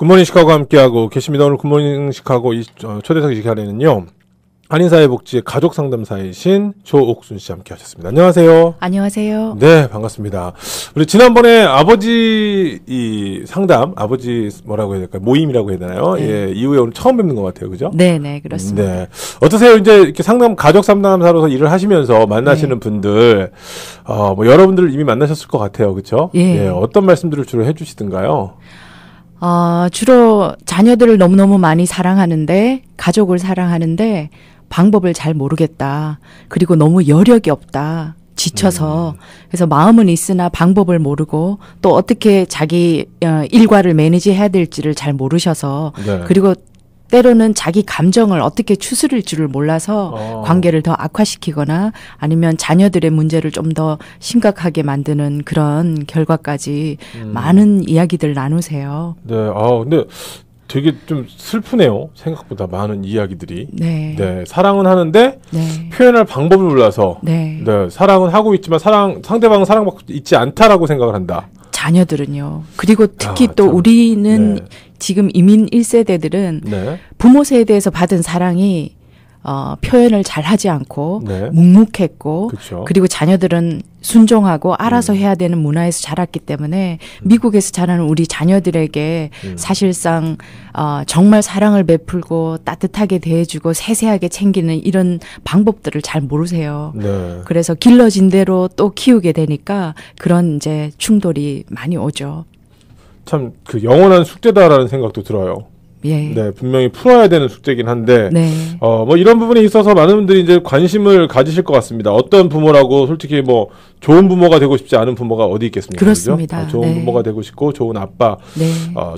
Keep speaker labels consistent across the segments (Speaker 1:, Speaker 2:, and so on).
Speaker 1: 굿모닝 시카고 함께하고 계십니다. 오늘 굿모닝 시카고 초대석 이 시간에는요. 한인사회복지의 가족상담사이신 조옥순 씨 함께 하셨습니다. 안녕하세요.
Speaker 2: 안녕하세요.
Speaker 1: 네, 반갑습니다. 우리 지난번에 아버지 아버지 뭐라고 해야 될까요? 모임이라고 해야 되나요?
Speaker 2: 네.
Speaker 1: 예, 이후에 오늘 처음 뵙는 것 같아요. 그죠?
Speaker 2: 네, 그렇습니다. 네.
Speaker 1: 어떠세요? 이제 이렇게 가족 상담사로서 일을 하시면서 만나시는 분들, 뭐 여러분들 이미 만나셨을 것 같아요. 그렇죠? 예, 어떤 말씀들을 주로 해주시던가요?
Speaker 2: 주로 자녀들을 너무너무 많이 사랑하는데, 가족을 사랑하는데, 방법을 잘 모르겠다. 그리고 너무 여력이 없다. 지쳐서. 그래서 마음은 있으나 방법을 모르고, 또 어떻게 자기 일과를 매니지해야 될지를 잘 모르셔서,
Speaker 1: 네.
Speaker 2: 그리고 때로는 자기 감정을 어떻게 추스릴 줄을 몰라서 관계를 더 악화시키거나 아니면 자녀들의 문제를 좀 더 심각하게 만드는 그런 결과까지 많은 이야기들 나누세요.
Speaker 1: 네, 근데 되게 좀 슬프네요. 생각보다 많은 이야기들이.
Speaker 2: 네.
Speaker 1: 사랑은 하는데 표현할 방법을 몰라서 사랑은 하고 있지만 상대방은 사랑받고 있지 않다라고 생각을 한다.
Speaker 2: 자녀들은요. 그리고 특히 또 우리는 지금 이민 1세대들은 부모 세대에서 받은 사랑이 표현을 잘 하지 않고 묵묵했고 그리고 자녀들은 순종하고 알아서 해야 되는 문화에서 자랐기 때문에 미국에서 자라는 우리 자녀들에게 사실상 정말 사랑을 베풀고 따뜻하게 대해주고 세세하게 챙기는 이런 방법들을 잘 모르세요. 그래서 길러진 대로 또 키우게 되니까 그런 이제 충돌이 많이 오죠.
Speaker 1: 참 그 영원한 숙제다라는 생각도 들어요. 네, 분명히 풀어야 되는 숙제긴 한데, 뭐 이런 부분에 있어서 많은 분들이 이제 관심을 가지실 것 같습니다. 어떤 부모라고 솔직히 뭐 좋은 부모가 되고 싶지 않은 부모가 어디 있겠습니까?
Speaker 2: 그렇습니다.
Speaker 1: 그렇죠? 좋은 부모가 되고 싶고, 좋은 아빠,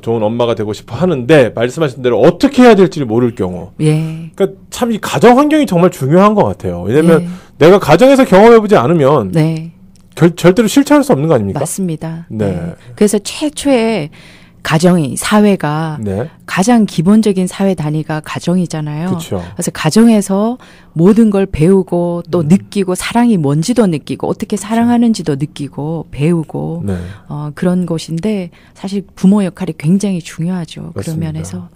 Speaker 1: 좋은 엄마가 되고 싶어 하는데, 말씀하신 대로 어떻게 해야 될지를 모를 경우. 그러니까 참 이 가정 환경이 정말 중요한 것 같아요. 왜냐면 내가 가정에서 경험해보지 않으면, 절대로 실천할 수 없는 거 아닙니까?
Speaker 2: 맞습니다. 그래서 최초의 가정이 사회가 가장 기본적인 사회 단위가 가정이잖아요.
Speaker 1: 그쵸.
Speaker 2: 그래서 가정에서 모든 걸 배우고 또 느끼고 사랑이 뭔지도 느끼고 어떻게 사랑하는지도 느끼고 배우고 그런 곳인데 사실 부모 역할이 굉장히 중요하죠.
Speaker 1: 맞습니다.
Speaker 2: 그런 면에서.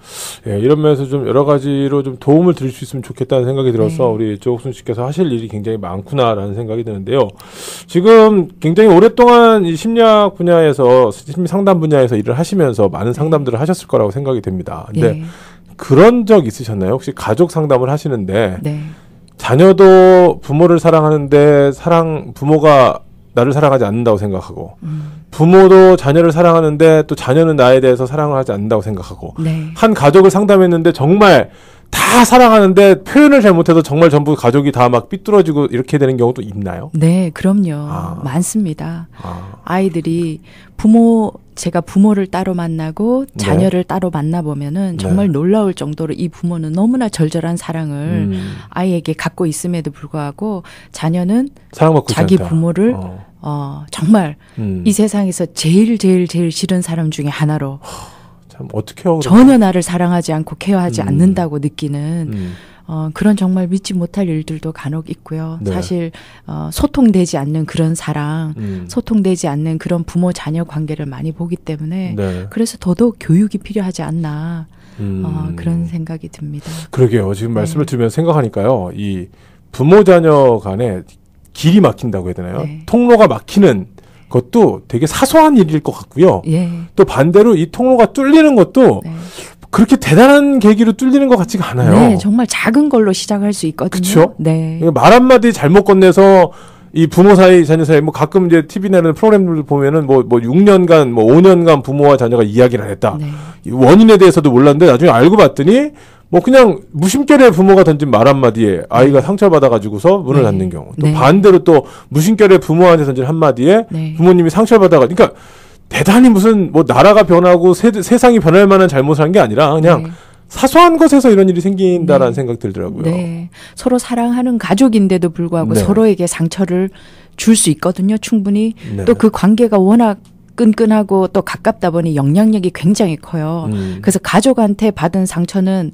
Speaker 1: 이런 면에서 좀 여러 가지로 좀 도움을 드릴 수 있으면 좋겠다는 생각이 들어서 우리 조옥순 씨께서 하실 일이 굉장히 많구나라는 생각이 드는데요. 지금 굉장히 오랫동안 이 심리학 분야에서 심리 상담 분야에서 일을 하시면서 많은 상담들을 하셨을 거라고 생각이 됩니다. 근데 그런 적 있으셨나요? 혹시 가족 상담을 하시는데 자녀도 부모를 사랑하는데 부모가 나를 사랑하지 않는다고 생각하고 부모도 자녀를 사랑하는데 또 자녀는 나에 대해서 사랑을 하지 않는다고 생각하고 한 가족을 상담했는데 정말 다 사랑하는데 표현을 잘못해서 정말 전부 가족이 다 막 삐뚤어지고 이렇게 되는 경우도 있나요?
Speaker 2: 네, 그럼요. 많습니다. 아이들이 제가 부모를 따로 만나고 자녀를 따로 만나보면은 정말 놀라울 정도로 이 부모는 너무나 절절한 사랑을 아이에게 갖고 있음에도 불구하고 자녀는 자기 부모를 정말 이 세상에서 제일 싫은 사람 중에 하나로
Speaker 1: 참 어떻게
Speaker 2: 전혀 나를 사랑하지 않고 케어하지 않는다고 느끼는 그런 정말 믿지 못할 일들도 간혹 있고요. 사실 소통되지 않는 그런 사랑, 소통되지 않는 그런 부모 자녀 관계를 많이 보기 때문에 그래서 더더욱 교육이 필요하지 않나 그런 생각이 듭니다.
Speaker 1: 그러게요. 지금 말씀을 들으면서 생각하니까요. 이 부모 자녀 간에 길이 막힌다고 해야 되나요? 통로가 막히는 것도 되게 사소한 일일 것 같고요. 또 반대로 이 통로가 뚫리는 것도 그렇게 대단한 계기로 뚫리는 것 같지가 않아요.
Speaker 2: 네, 정말 작은 걸로 시작할 수 있거든요.
Speaker 1: 그렇죠? 말 한마디 잘못 건네서 이 부모 사이, 자녀 사이, 뭐 가끔 이제 TV 내는 프로그램들 보면은 뭐 6년간, 뭐 5년간 부모와 자녀가 이야기를 안 했다. 이 원인에 대해서도 몰랐는데 나중에 알고 봤더니 뭐 그냥 무심결에 부모가 던진 말 한마디에 아이가 상처받아가지고서 문을 닫는 경우. 또 반대로 또 무심결에 부모한테 던진 한마디에 부모님이 그러니까 대단히 무슨 뭐 나라가 변하고 세상이 변할 만한 잘못을 한 게 아니라 그냥 사소한 것에서 이런 일이 생긴다라는 생각 들더라고요.
Speaker 2: 서로 사랑하는 가족인데도 불구하고 서로에게 상처를 줄 수 있거든요. 충분히. 또 그 관계가 워낙 끈끈하고 또 가깝다 보니 영향력이 굉장히 커요. 그래서 가족한테 받은 상처는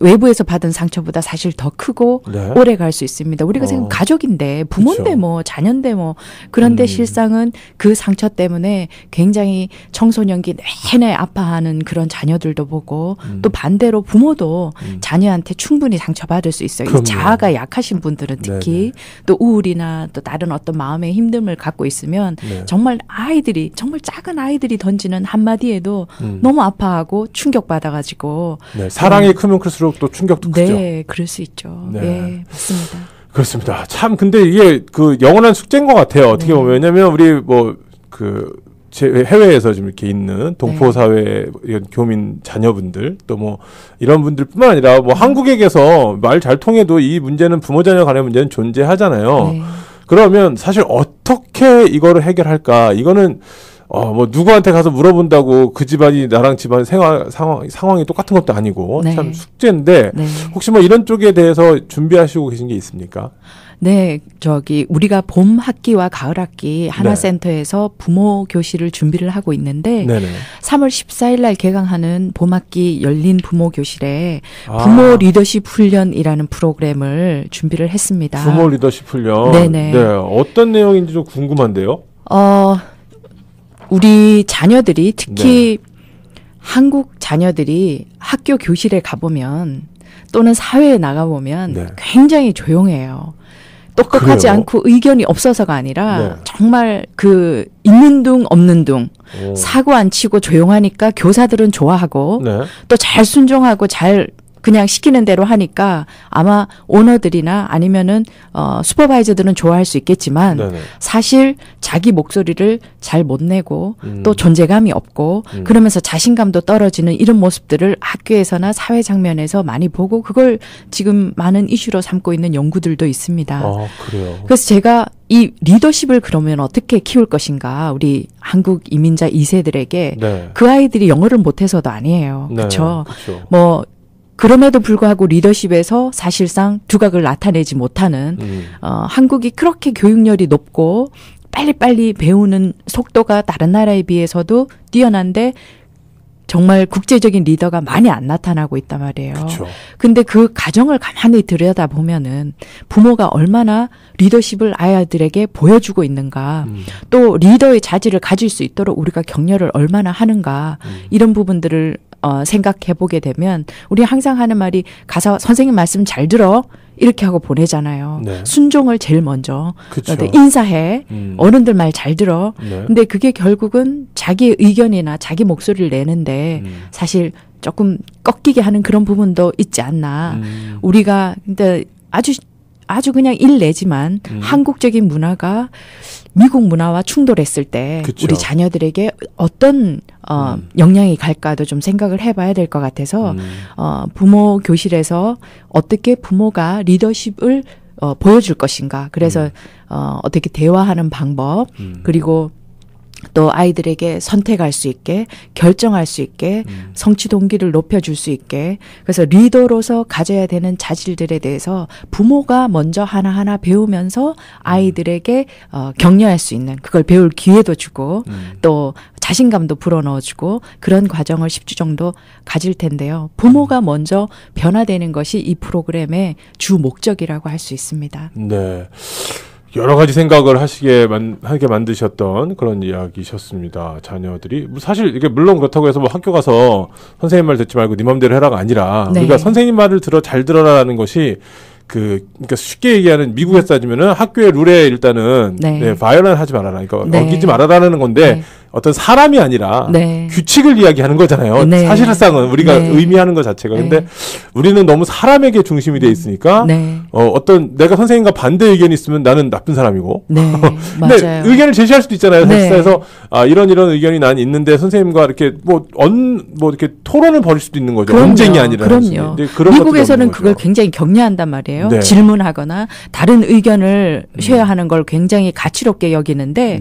Speaker 2: 외부에서 받은 상처보다 사실 더 크고 네. 오래 갈 수 있습니다. 우리가 지금 가족인데 부모인데 그쵸. 뭐 자녀인데 뭐 그런데 실상은 그 상처 때문에 굉장히 청소년기 내내 아파하는 그런 자녀들도 보고 또 반대로 부모도 자녀한테 충분히 상처받을 수 있어요. 이 자아가 약하신 분들은 특히 네네. 또 우울이나 또 다른 어떤 마음의 힘듦을 갖고 있으면 네. 정말 아이들이 정말 작은 아이들이 던지는 한마디에도 너무 아파하고 충격받아가지고
Speaker 1: 네, 사랑이 크면 클수록 또 충격도 크죠.
Speaker 2: 네, 그럴 수 있죠. 네, 네 맞습니다.
Speaker 1: 그렇습니다. 참 근데 이게 그 영원한 숙제인 것 같아요. 어떻게 네. 보면 왜냐하면 우리 뭐 해외에서 좀 이렇게 있는 동포사회 네. 교민 자녀분들 또 뭐 이런 분들뿐만 아니라 뭐 한국에게서 말 잘 통해도 이 문제는 부모 자녀 간의 문제는 존재하잖아요. 네. 그러면 사실 어떻게 이거를 해결할까? 이거는 뭐 누구한테 가서 물어본다고 그 집안이 나랑 집안의 상황이 똑같은 것도 아니고 네. 참 숙제인데 네. 혹시 뭐 이런 쪽에 대해서 준비하시고 계신 게 있습니까?
Speaker 2: 네, 우리가 봄 학기와 가을 학기 하나센터에서 네. 부모 교실을 준비를 하고 있는데 네네. 3월 14일 날 개강하는 봄 학기 열린 부모 교실에 부모 리더십 훈련이라는 프로그램을 준비를 했습니다.
Speaker 1: 부모 리더십 훈련.
Speaker 2: 네네.
Speaker 1: 네, 어떤 내용인지 좀 궁금한데요.
Speaker 2: 우리 자녀들이 특히 네. 한국 자녀들이 학교 교실에 가보면 또는 사회에 나가보면 네. 굉장히 조용해요. 똑똑하지 그래요? 않고 의견이 없어서가 아니라 네. 정말 있는 둥 없는 둥 사고 안 치고 조용하니까 교사들은 좋아하고 네. 또 잘 순종하고 잘 그냥 시키는 대로 하니까 아마 오너들이나 아니면은 슈퍼바이저들은 좋아할 수 있겠지만 네네. 사실 자기 목소리를 잘 못 내고 또 존재감이 없고 그러면서 자신감도 떨어지는 이런 모습들을 학교에서나 사회 장면에서 많이 보고 그걸 지금 많은 이슈로 삼고 있는 연구들도 있습니다.
Speaker 1: 아, 그래요.
Speaker 2: 그래서 제가 이 리더십을 그러면 어떻게 키울 것인가 우리 한국 이민자 2세들에게 네. 그 아이들이 영어를 못해서도 아니에요. 네, 그렇죠? 뭐 그럼에도 불구하고 리더십에서 사실상 두각을 나타내지 못하는 한국이 그렇게 교육열이 높고 빨리빨리 배우는 속도가 다른 나라에 비해서도 뛰어난데 정말 국제적인 리더가 많이 안 나타나고 있단 말이에요. 그쵸. 근데 그 가정을 가만히 들여다보면은 부모가 얼마나 리더십을 아이들에게 보여주고 있는가 또 리더의 자질을 가질 수 있도록 우리가 격려를 얼마나 하는가 이런 부분들을 생각해 보게 되면 우리 항상 하는 말이 가서 선생님 말씀 잘 들어 이렇게 하고 보내잖아요. 네. 순종을 제일 먼저 인사해 어른들 말 잘 들어. 네. 근데 그게 결국은 자기의 의견이나 자기 목소리를 내는데 사실 조금 꺾이게 하는 그런 부분도 있지 않나. 우리가 근데 아주 그냥 일내지만 한국적인 문화가 미국 문화와 충돌했을 때 그쵸. 우리 자녀들에게 어떤 영향이 갈까도 좀 생각을 해봐야 될 것 같아서 부모 교실에서 어떻게 부모가 리더십을 보여줄 것인가. 그래서 어떻게 대화하는 방법 그리고 또 아이들에게 선택할 수 있게 결정할 수 있게 성취 동기를 높여줄 수 있게 그래서 리더로서 가져야 되는 자질들에 대해서 부모가 먼저 하나하나 배우면서 아이들에게 격려할 수 있는 그걸 배울 기회도 주고 또 자신감도 불어넣어주고 그런 과정을 10주 정도 가질 텐데요. 부모가 먼저 변화되는 것이 이 프로그램의 주 목적이라고 할 수 있습니다.
Speaker 1: 네. 여러 가지 생각을 하게 만드셨던 그런 이야기셨습니다. 자녀들이. 사실 이게 물론 그렇다고 해서 뭐 학교 가서 선생님 말 듣지 말고 네 맘대로 해라가 아니라 네. 그러니까 선생님 말을 잘 들어라라는 것이 그러니까 쉽게 얘기하는 미국에서 따지면은 학교의 룰에 일단은 네, 바이올런 하지 말아라. 그러니까 어기지 말아라는 건데 네. 어떤 사람이 아니라 네. 규칙을 이야기하는 거잖아요. 네. 사실상은 우리가 네. 의미하는 것 자체가. 근데 네. 우리는 너무 사람에게 중심이 돼 있으니까 네. 어떤 내가 선생님과 반대 의견이 있으면 나는 나쁜 사람이고.
Speaker 2: 네.
Speaker 1: 근데
Speaker 2: 맞아요.
Speaker 1: 의견을 제시할 수도 있잖아요.
Speaker 2: 네.
Speaker 1: 사실에서 이런 의견이 난 있는데 선생님과 이렇게 뭐 이렇게 토론을 벌일 수도 있는 거죠. 논쟁이 아니라.
Speaker 2: 그럼요. 미국에서는 그걸 굉장히 격려한단 말이에요. 네. 질문하거나 다른 의견을 쉐어하는 걸 굉장히 가치롭게 여기는데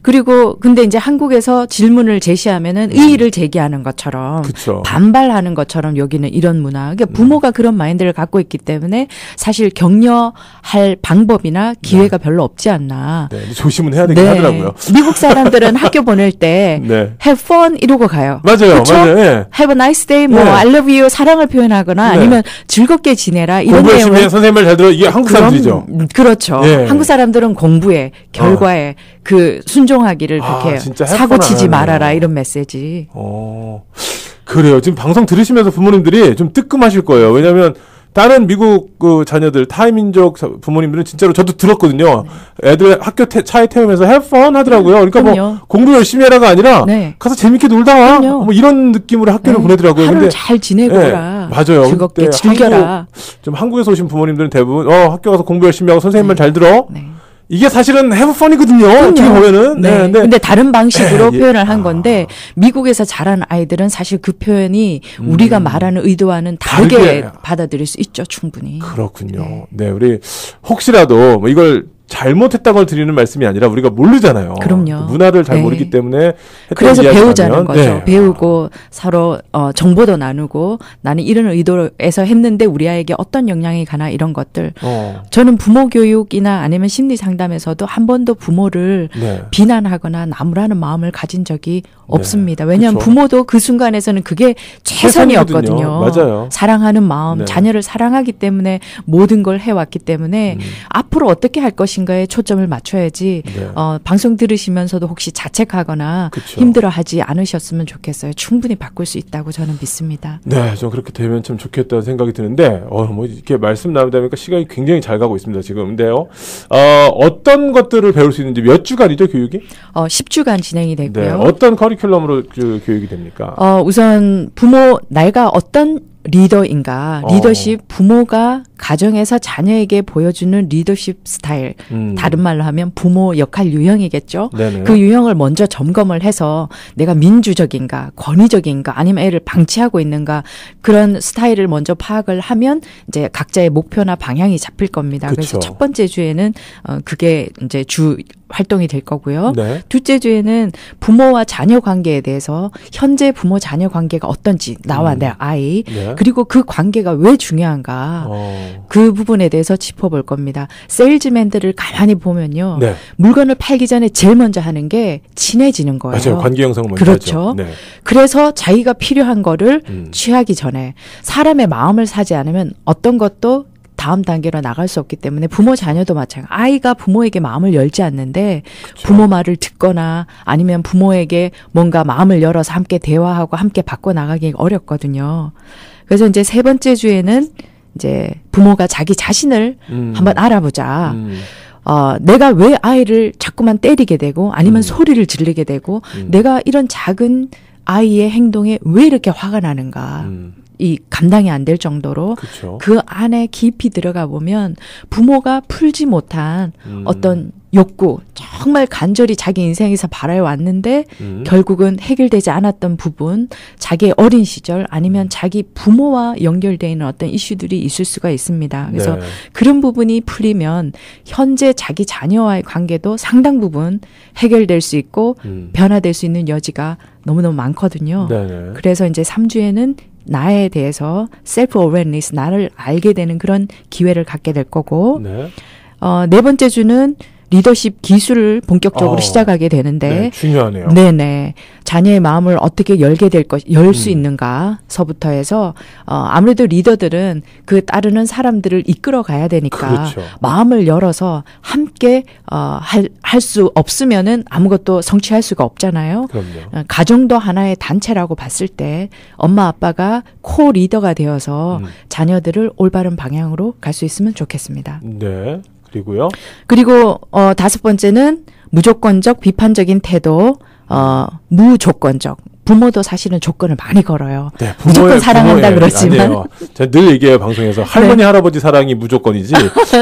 Speaker 2: 그리고 근데 이제 한국에 미국에서 질문을 제시하면은 의의를 제기하는 것처럼
Speaker 1: 그쵸.
Speaker 2: 반발하는 것처럼 여기는 이런 문화. 그러니까 부모가 그런 마인드를 갖고 있기 때문에 사실 격려할 방법이나 기회가 별로 없지 않나.
Speaker 1: 네, 조심은 해야 되긴 하더라고요.
Speaker 2: 미국 사람들은 학교 보낼 때 have fun 이러고 가요.
Speaker 1: 맞아요.
Speaker 2: 그쵸?
Speaker 1: 맞아요.
Speaker 2: have a nice day, 뭐 I love you 사랑을 표현하거나 아니면 즐겁게 지내라 이런
Speaker 1: 공부 열심히 해, 선생님 말 잘 들어. 이게 한국 사람들이죠.
Speaker 2: 그렇죠. 한국 사람들은 공부에 결과에 그 순종하기를 그렇게 사고 치지 말아라 이런 메시지.
Speaker 1: 그래요. 지금 방송 들으시면서 부모님들이 좀 뜨끔하실 거예요. 왜냐하면 다른 미국 그 자녀들 타이민족 부모님들은 진짜로 저도 들었거든요. 애들 학교 차에 태우면서 have fun 하더라고요. 그러니까 뭐 공부 열심히 해라가 아니라 가서 재밌게 놀다 와. 뭐 이런 느낌으로 학교를 보내더라고요.
Speaker 2: 하루를
Speaker 1: 근데
Speaker 2: 잘 지내고 오라.
Speaker 1: 맞아요.
Speaker 2: 즐겁게 즐겨라.
Speaker 1: 좀 한국에서 오신 부모님들은 대부분 학교 가서 공부 열심히 하고 선생님 말 잘 들어. 이게 사실은 have fun이거든요. 어떻게 보면은.
Speaker 2: 근데 다른 방식으로 표현을 한 건데 미국에서 자란 아이들은 사실 그 표현이 우리가 말하는 의도와는 다르게 받아들일 수 있죠, 충분히.
Speaker 1: 그렇군요. 네, 우리 혹시라도 뭐 이걸 잘못했다는 걸 드리는 말씀이 아니라 우리가 모르잖아요.
Speaker 2: 그럼요.
Speaker 1: 문화를 잘 모르기 때문에
Speaker 2: 그래서 배우자는 거죠. 배우고 서로 정보도 나누고 나는 이런 의도에서 했는데 우리 아이에게 어떤 영향이 가나 이런 것들. 저는 부모 교육이나 아니면 심리 상담에서도 한 번도 부모를 비난하거나 나무라는 마음을 가진 적이 없습니다. 왜냐하면 부모도 그 순간에서는 그게 최선이었거든요.
Speaker 1: 맞아요.
Speaker 2: 사랑하는 마음, 자녀를 사랑하기 때문에 모든 걸 해왔기 때문에 앞으로 어떻게 할 것인가에 초점을 맞춰야지 방송 들으시면서도 혹시 자책하거나 힘들어하지 않으셨으면 좋겠어요. 충분히 바꿀 수 있다고 저는 믿습니다.
Speaker 1: 네, 좀 그렇게 되면 참 좋겠다는 생각이 드는데 뭐 이렇게 말씀 나누다 보니까 시간이 굉장히 잘 가고 있습니다. 지금. 근데요. 어떤 것들을 배울 수 있는지 몇 주간이죠, 교육이?
Speaker 2: 10주간 진행이 되고요.
Speaker 1: 어떤 커리큘럼으로 교육이 됩니까?
Speaker 2: 우선 내가 어떤 리더인가, 리더십, 부모가 가정에서 자녀에게 보여주는 리더십 스타일, 다른 말로 하면 부모 역할 유형이겠죠. 그 유형을 먼저 점검을 해서 내가 민주적인가, 권위적인가, 아니면 애를 방치하고 있는가, 그런 스타일을 먼저 파악을 하면 이제 각자의 목표나 방향이 잡힐 겁니다. 그래서 첫 번째 주에는 그게 이제 주 활동이 될 거고요. 둘째 주에는 부모와 자녀 관계에 대해서 현재 부모 자녀 관계가 어떤지, 나와 내 아이, 그리고 그 관계가 왜 중요한가, 그 부분에 대해서 짚어볼 겁니다. 세일즈맨들을 가만히 보면요, 물건을 팔기 전에 제일 먼저 하는 게 친해지는 거예요.
Speaker 1: 맞아요. 관계 형성을 먼저
Speaker 2: 그렇죠.
Speaker 1: 하죠.
Speaker 2: 그래서 자기가 필요한 거를 취하기 전에 사람의 마음을 사지 않으면 어떤 것도 다음 단계로 나갈 수 없기 때문에 부모 자녀도 마찬가지. 아이가 부모에게 마음을 열지 않는데 부모 말을 듣거나 아니면 부모에게 뭔가 마음을 열어서 함께 대화하고 함께 바꿔 나가기 어렵거든요. 그래서 이제 세 번째 주에는 이제 부모가 자기 자신을 한번 알아보자. 내가 왜 아이를 자꾸만 때리게 되고 아니면 소리를 지르게 되고 내가 이런 작은 아이의 행동에 왜 이렇게 화가 나는가. 이 감당이 안 될 정도로 그 안에 깊이 들어가 보면 부모가 풀지 못한 어떤 욕구, 정말 간절히 자기 인생에서 바라왔는데 결국은 해결되지 않았던 부분, 자기의 어린 시절 아니면 자기 부모와 연결되어 있는 어떤 이슈들이 있을 수가 있습니다. 그래서 그런 부분이 풀리면 현재 자기 자녀와의 관계도 상당 부분 해결될 수 있고 변화될 수 있는 여지가 너무너무 많거든요. 그래서 이제 3주에는 나에 대해서 셀프 어웨어니스, 나를 알게 되는 그런 기회를 갖게 될 거고, 네 번째 주는 리더십 기술을 본격적으로 시작하게 되는데,
Speaker 1: 중요하네요.
Speaker 2: 네네. 자녀의 마음을 어떻게 열 수 있는가서부터 해서, 아무래도 리더들은 그 따르는 사람들을 이끌어 가야 되니까, 마음을 열어서 함께, 할 수 없으면은 아무것도 성취할 수가 없잖아요. 가정도 하나의 단체라고 봤을 때, 엄마 아빠가 코 리더가 되어서 자녀들을 올바른 방향으로 갈 수 있으면 좋겠습니다.
Speaker 1: 네. 그리고요.
Speaker 2: 그리고 다섯 번째는 무조건적 비판적인 태도, 무조건적. 부모도 사실은 조건을 많이 걸어요. 무조건 사랑한다 그러지만.
Speaker 1: 제가 늘 얘기해요, 방송에서. 할머니, 할아버지 사랑이 무조건이지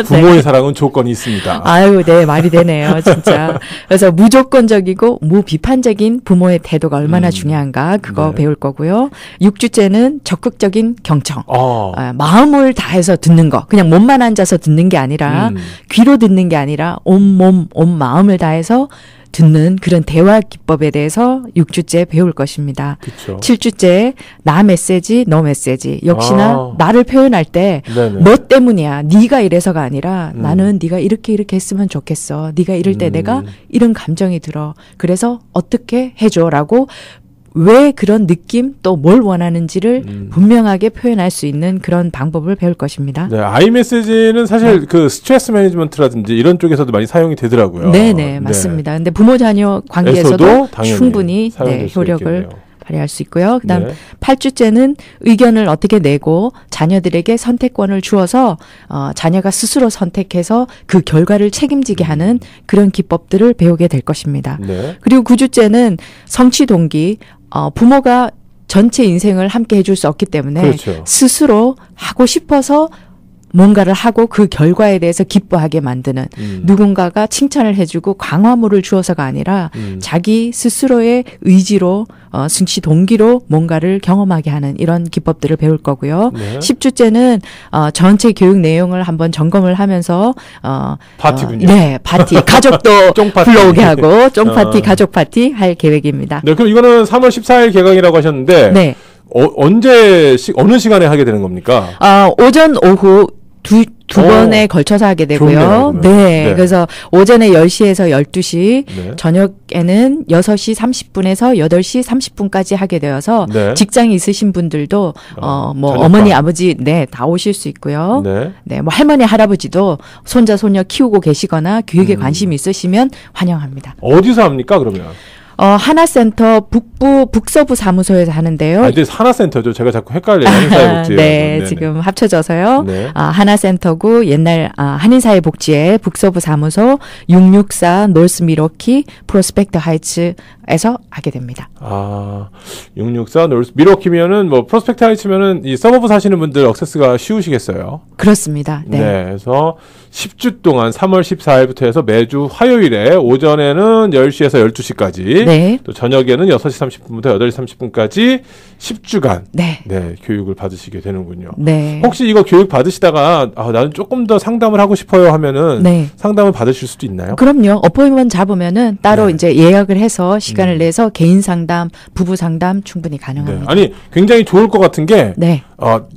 Speaker 1: 부모의 사랑은 조건이 있습니다.
Speaker 2: 아유, 네, 말이 되네요, 진짜. 그래서 무조건적이고 무비판적인 부모의 태도가 얼마나 중요한가, 그거 배울 거고요. 6주째는 적극적인 경청. 마음을 다해서 듣는 거. 그냥 몸만 앉아서 듣는 게 아니라 귀로 듣는 게 아니라 온 몸, 온 마음을 다해서 듣는 그런 대화 기법에 대해서 6주째 배울 것입니다.
Speaker 1: 그쵸.
Speaker 2: 7주째 나 메시지, 너 메시지. 역시나 나를 표현할 때 너 때문이야. 네가 이래서가 아니라 나는 네가 이렇게 했으면 좋겠어. 네가 이럴 때 내가 이런 감정이 들어. 그래서 어떻게 해줘라고 왜 그런 느낌 또 뭘 원하는지를 분명하게 표현할 수 있는 그런 방법을 배울 것입니다.
Speaker 1: 네, 아이메시지는 사실 그 스트레스 매니지먼트라든지 이런 쪽에서도 많이 사용이 되더라고요.
Speaker 2: 네네, 맞습니다. 근데 부모 자녀 관계에서도 충분히 효력을 발휘할 수 있고요. 그다음 8주째는 의견을 어떻게 내고 자녀들에게 선택권을 주어서 자녀가 스스로 선택해서 그 결과를 책임지게 하는 그런 기법들을 배우게 될 것입니다. 그리고 9주째는 성취 동기, 부모가 전체 인생을 함께 해줄 수 없기 때문에 그렇죠. 스스로 하고 싶어서 뭔가를 하고 그 결과에 대해서 기뻐하게 만드는 누군가가 칭찬을 해주고 강화물을 주어서가 아니라 자기 스스로의 의지로 승치 동기로 뭔가를 경험하게 하는 이런 기법들을 배울 거고요. 10주째는 전체 교육 내용을 한번 점검을 하면서
Speaker 1: 파티군요.
Speaker 2: 네, 파티 가족도 불러오게 하고 쫑파티 가족 파티 할 계획입니다.
Speaker 1: 네, 그럼 이거는 3월 14일 개강이라고 하셨는데
Speaker 2: 네.
Speaker 1: 어느 시간에 하게 되는 겁니까?
Speaker 2: 오전 오후 두 번에 걸쳐서 하게 되고요. 네. 그래서 오전에 10시에서 12시, 저녁에는 6시 30분에서 8시 30분까지 하게 되어서 직장이 있으신 분들도 뭐 어머니, 아버지 다 오실 수 있고요. 뭐 할머니, 할아버지도 손자, 손녀 키우고 계시거나 교육에 관심이 있으시면 환영합니다.
Speaker 1: 어디서 합니까, 그러면?
Speaker 2: 하나센터 북서부 사무소에서 하는데요.
Speaker 1: 이제 하나센터죠. 제가 자꾸 헷갈려요. 한인사회복지회.
Speaker 2: 네, 지금 합쳐져서요. 하나센터구 옛날 한인사회복지회 북서부 사무소 664 노스 미러키 프로스펙트 하이츠에서 하게 됩니다.
Speaker 1: 664 노스 미러키면은 뭐 프로스펙트 하이츠면은 이 서버브 사시는 분들 액세스가 쉬우시겠어요.
Speaker 2: 그렇습니다. 네.
Speaker 1: 그래서 10주 동안 3월 14일부터 해서 매주 화요일에 오전에는 10시에서 12시까지 또 저녁에는 6시 30분부터 8시 30분까지 10주간 교육을 받으시게 되는군요. 혹시 이거 교육 받으시다가 나는 조금 더 상담을 하고 싶어요 하면은 상담을 받으실 수도 있나요?
Speaker 2: 그럼요. 어포인트먼트 잡으면은 따로 이제 예약을 해서 시간을 내서 개인 상담, 부부 상담 충분히 가능합니다.
Speaker 1: 아니 굉장히 좋을 것 같은 게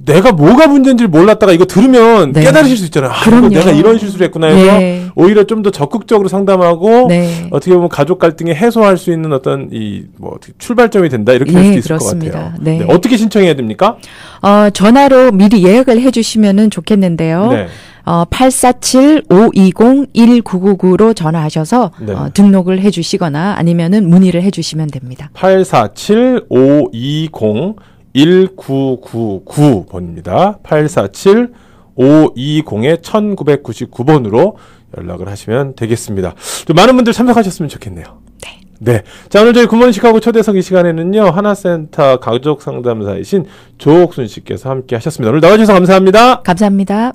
Speaker 1: 내가 뭐가 문제인지 몰랐다가 이거 들으면 깨달으실 수 있잖아요. 내가 이런 실수를 했구나 해서 오히려 좀 더 적극적으로 상담하고 어떻게 보면 가족 갈등에 해소할 수 있는 어떤 출발점이 된다 이렇게 할 수도 있을
Speaker 2: 그렇습니다.
Speaker 1: 것 같아요. 어떻게 신청해야 됩니까?
Speaker 2: 전화로 미리 예약을 해주시면은 좋겠는데요. 847-520-1999로 전화하셔서 등록을 해주시거나 아니면은 문의를 해주시면 됩니다.
Speaker 1: 847-520-1999번입니다. 847-520-1999번으로 연락을 하시면 되겠습니다. 좀 많은 분들 참석하셨으면 좋겠네요. 네. 자, 오늘 저희 굿모닝시카고 초대석 이 시간에는요, 하나센터 가족상담사이신 조옥순 씨께서 함께 하셨습니다. 오늘 나와주셔서 감사합니다.
Speaker 2: 감사합니다.